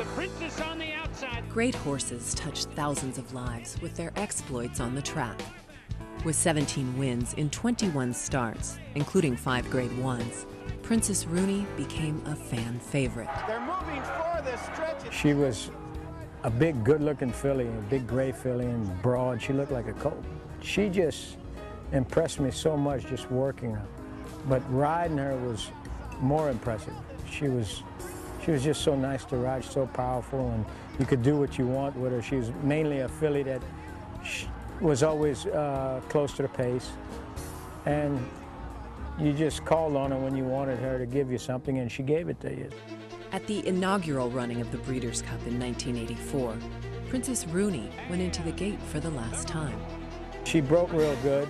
The Princess on the outside. Great horses touched thousands of lives with their exploits on the track. With 17 wins in 21 starts, including 5 Grade 1s, Princess Rooney became a fan favorite. They're moving for the stretch. She was a big, good-looking filly, a big gray filly and broad. She looked like a colt. She just impressed me so much just working her. But riding her was more impressive. She was just so nice to ride, so powerful, and you could do what you want with her. She was mainly a filly that was always close to the pace, and you just called on her when you wanted her to give you something, and she gave it to you. At the inaugural running of the Breeders' Cup in 1984, Princess Rooney went into the gate for the last time. She broke real good,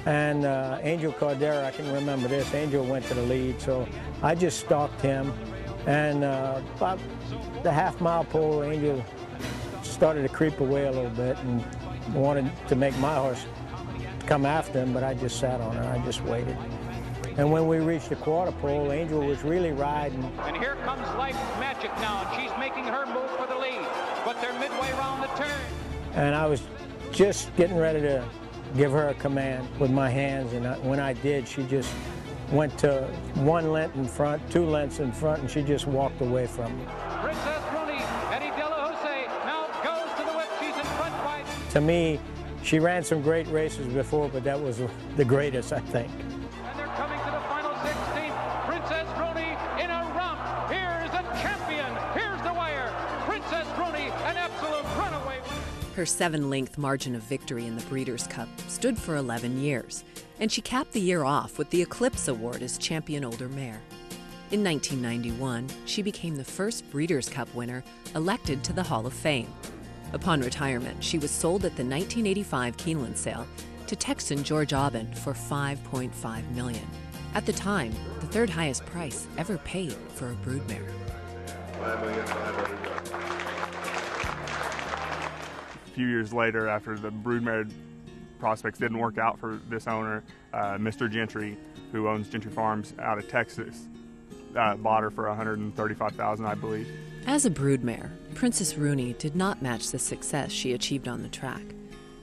and Angel Cordera, I can remember this, Angel went to the lead, so I just stalked him, and about the half-mile pole, Angel started to creep away a little bit and wanted to make my horse come after him, but I just sat on her, I just waited. And when we reached the quarter pole, Angel was really riding. And here comes Life's Magic now, and she's making her move for the lead, but they're midway around the turn. And I was just getting ready to give her a command with my hands, and when I did, she just went to 1 length in front, 2 lengths in front, and she just walked away from me. Princess Rooney, Eddie De La Jose now goes to the whip. She's in front wide. To me, she ran some great races before, but that was the greatest, I think. And they're coming to the final 16. Princess Rooney in a romp. Here's a champion. Here's the wire. Princess Rooney, an absolute runaway winner. Her 7-length margin of victory in the Breeders' Cup stood for 11 years, and she capped the year off with the Eclipse Award as Champion Older Mare. In 1991, she became the first Breeders' Cup winner elected to the Hall of Fame. Upon retirement, she was sold at the 1985 Keeneland sale to Texan George Aubin for $5.5 million. At the time, the 3rd highest price ever paid for a broodmare. A few years later, after the broodmare prospects didn't work out for this owner, Mr. Gentry, who owns Gentry Farms out of Texas, bought her for $135,000, I believe. As a broodmare, Princess Rooney did not match the success she achieved on the track,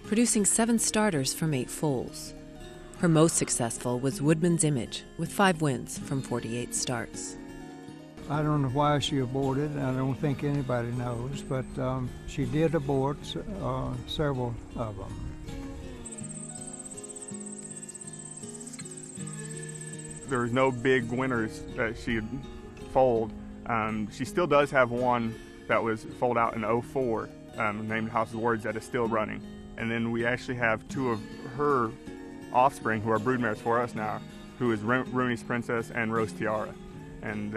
producing 7 starters from 8 foals. Her most successful was Woodman's Image, with 5 wins from 48 starts. I don't know why she aborted. I don't think anybody knows, but she did abort several of them. There was no big winners that she'd foaled. She still does have one that was foaled out in '04, named House of Words, that is still running. And then we actually have 2 of her offspring who are broodmares for us now, who is Rooney's Princess and Rose Tiara. And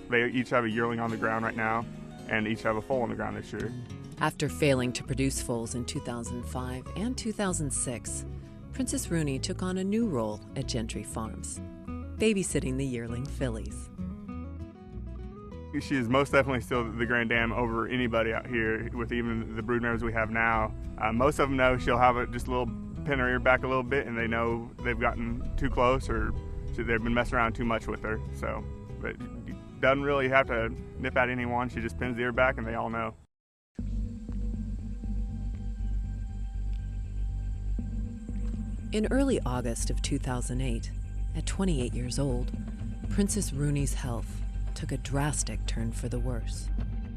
they each have a yearling on the ground right now, and each have a foal on the ground this year. After failing to produce foals in 2005 and 2006, Princess Rooney took on a new role at Gentry Farms, babysitting the yearling fillies. She is most definitely still the grand dam over anybody out here, with even the broodmares we have now. Most of them know she'll have just a little pin her ear back a little bit, and they know they've gotten too close or they've been messing around too much with her. So, but doesn't really have to nip at anyone. She just pins the ear back, and they all know. In early August of 2008, at 28 years old, Princess Rooney's health took a drastic turn for the worse.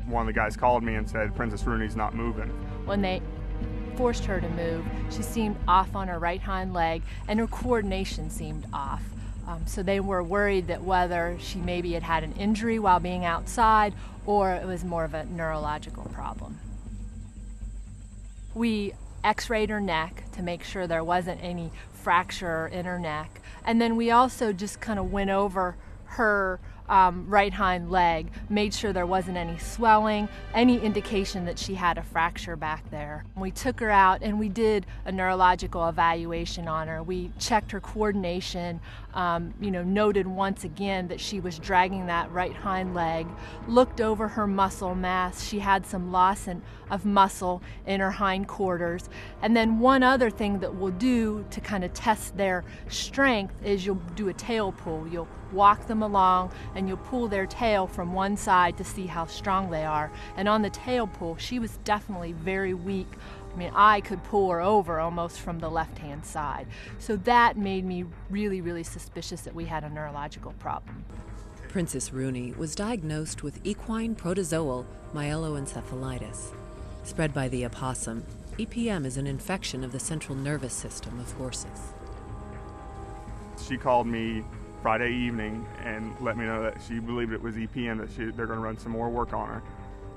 One of the guys called me and said, Princess Rooney's not moving. When they forced her to move, she seemed off on her right hind leg, and her coordination seemed off. So they were worried that whether she maybe had an injury while being outside, or it was more of a neurological problem. We x-rayed her neck to make sure there wasn't any fracture in her neck, and then we also just kind of went over her right hind leg, made sure there wasn't any swelling, any indication that she had a fracture back there. We took her out and we did a neurological evaluation on her. We checked her coordination, noted once again that she was dragging that right hind leg, looked over her muscle mass. She had some loss of muscle in her hindquarters. And then one other thing that we'll do to kind of test their strength is you'll do a tail pull. You'll walk them along and you'll pull their tail from one side to see how strong they are. And on the tail pull, she was definitely very weak. I mean, I could pull her over almost from the left-hand side. So that made me really, really suspicious that we had a neurological problem. Princess Rooney was diagnosed with equine protozoal myeloencephalitis. Spread by the opossum, EPM is an infection of the central nervous system of horses. She called me Friday evening and let me know that she believed it was EPM, that they're going to run some more work on her.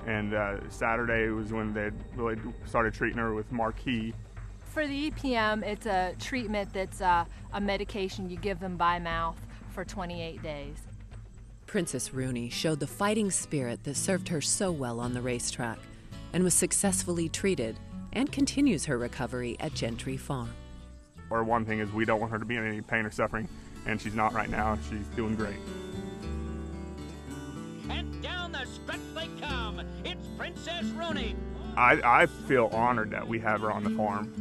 And Saturday was when they really started treating her with Marquis. For the EPM, it's a treatment that's a medication you give them by mouth for 28 days. Princess Rooney showed the fighting spirit that served her so well on the racetrack and was successfully treated and continues her recovery at Gentry Farm. Or one thing is we don't want her to be in any pain or suffering, and she's not right now. She's doing great. And down the stretch they come. It's Princess Rooney. I feel honored that we have her on the farm.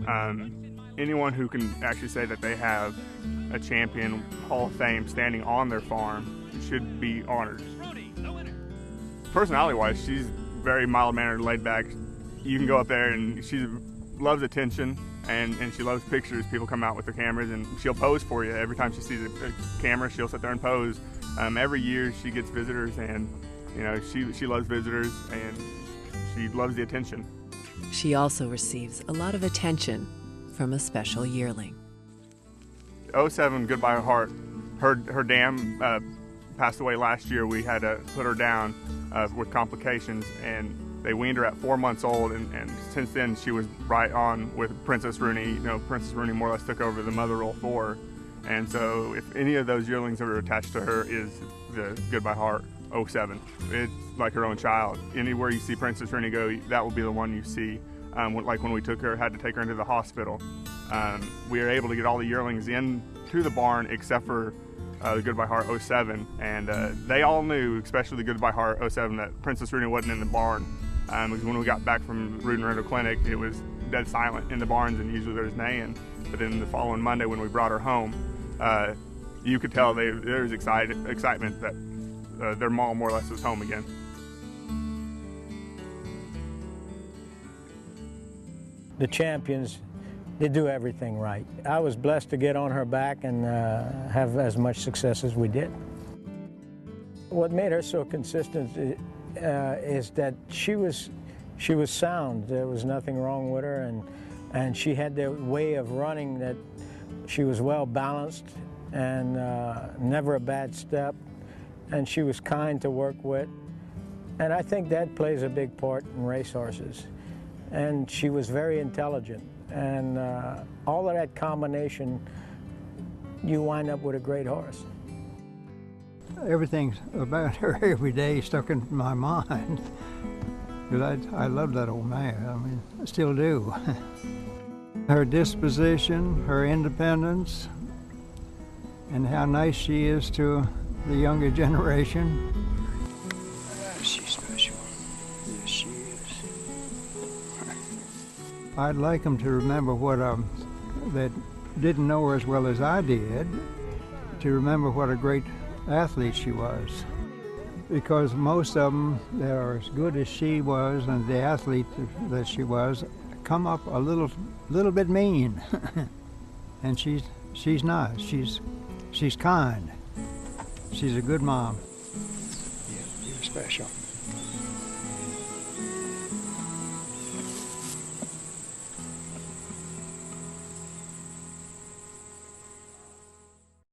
Anyone who can actually say that they have a champion Hall of Fame standing on their farm should be honored. Personality-wise, she's very mild-mannered, laid-back. You can go up there and she loves attention, and she loves pictures. People come out with their cameras and she'll pose for you. Every time she sees a camera, she'll sit there and pose. Every year she gets visitors, and she loves visitors, and she loves the attention. She also receives a lot of attention from a special yearling. 07 Goodbye Heart, her dam passed away last year. We had to put her down with complications, and they weaned her at 4 months old, and since then she was right on with Princess Rooney. Princess Rooney more or less took over the mother role for her. And so if any of those yearlings that are attached to her is the Goodbye Heart 07. It's like her own child. Anywhere you see Princess Rooney go, that will be the one you see. Like when we had to take her into the hospital. We were able to get all the yearlings into the barn except for the Goodbye Heart 07. And they all knew, especially the Goodbye Heart 07, that Princess Rooney wasn't in the barn. Because when we got back from Rooney Rental Clinic, it was dead silent in the barns, and usually there's neighing. But then the following Monday when we brought her home, you could tell there was excitement that their mom more or less was home again. The champions, they do everything right. I was blessed to get on her back and have as much success as we did. What made her so consistent is that she was sound. There was nothing wrong with her, and she had the way of running that she was well balanced and never a bad step, and she was kind to work with. And I think that plays a big part in racehorses. And she was very intelligent, and all of that combination, you wind up with a great horse. Everything about her every day stuck in my mind. Because I love that old mare. I mean, I still do. Her disposition, her independence, and how nice she is to the younger generation. She's special. Yes, she is. I'd like them to remember what that didn't know her as well as I did, to remember what a great athlete she was. Because most of them that are as good as she was and the athlete that she was come up a little bit mean. And she's not. She's kind. She's a good mom. Yeah, you're special.